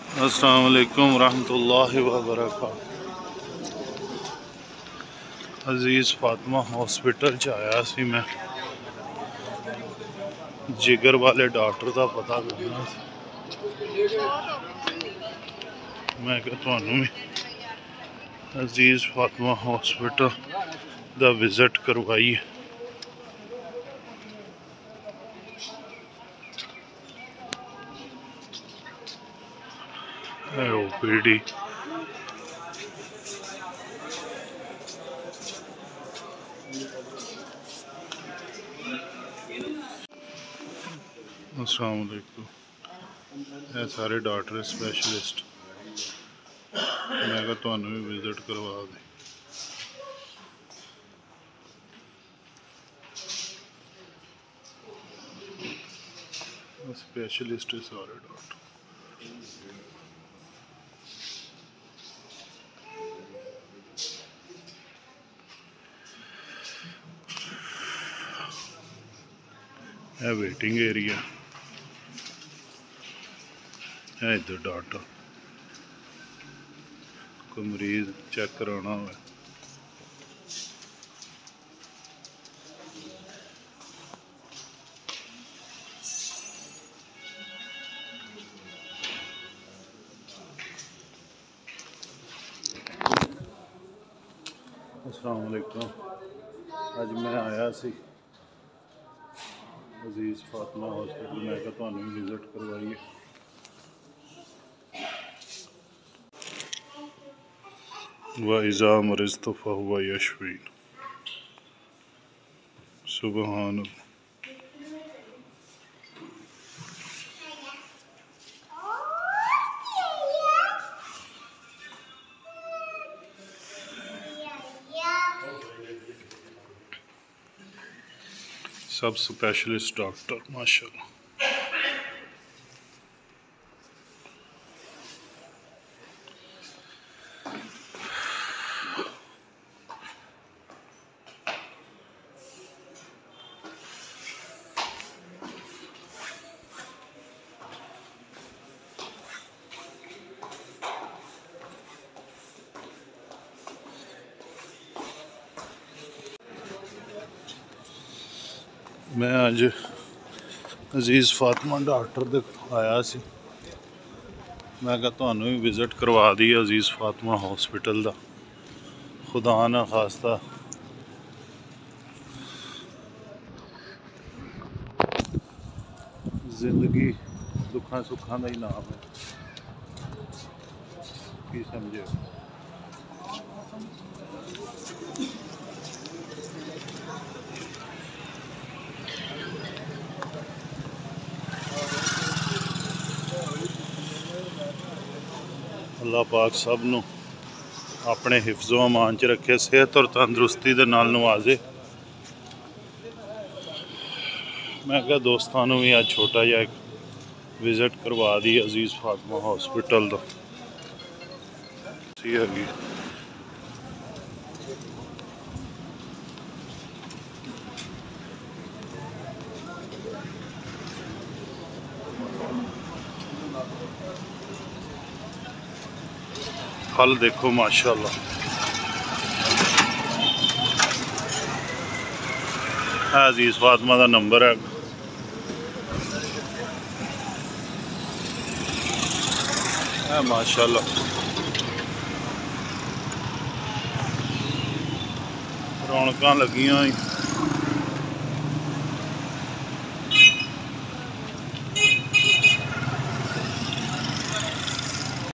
अस्सलाम वालेकुम रहमतुल्लाहि व बरकातहू। अजीज़ फातिमा हॉस्पिटल च आया सी मैं जिगर वाले डॉक्टर का पता करना। मैं तुहानू भी अजीज़ फातिमा हॉस्पिटल दा विजिट करवाइए। ओपीडी अस्सलाम वालेकुम। ये सारे डॉक्टर स्पैशलिस्ट मैं तुहानू भी विजिट करवा दें। स्पेशलिस्ट सारे डॉक्टर है। वेटिंग एरिया है। इधर डॉक्टर कोई मरीज चेक कराना हो अस्सलाम वालेकुम। अज मैं आया सी अजीज़ फातिमा हॉस्पिटल मैं तुहानू भी विजिट करवाइए। व इज़ा मरिज़्तु फ़हुव यशफ़ीन। सुबहान अल्लाह। सब स्पेशलिस्ट डॉक्टर माशाल्लाह। मैं अज अजीज़ फातिमा डॉक्टर दे आया सी मैं तुहानू भी विजिट करवा दी अजीज़ फातिमा हॉस्पिटल दा। खुदा ना खास्ता जिंदगी दुखा सुखा का ही नाम है की समझे। अल्लाह पाक सब नू अपने हिफ्ज़ो अमान च रखे, सेहत और तंदुरुस्ती दे नाल नवाजे। मैं क्या दोस्तों भी आज छोटा जिहा एक विजिट करवा दी अजीज़ फातिमा हॉस्पिटल दा। हैगी फल देखो माशाल्लाह। अजीज़ फातिमा का नंबर है। माशाल्लाह रौनक लगियां।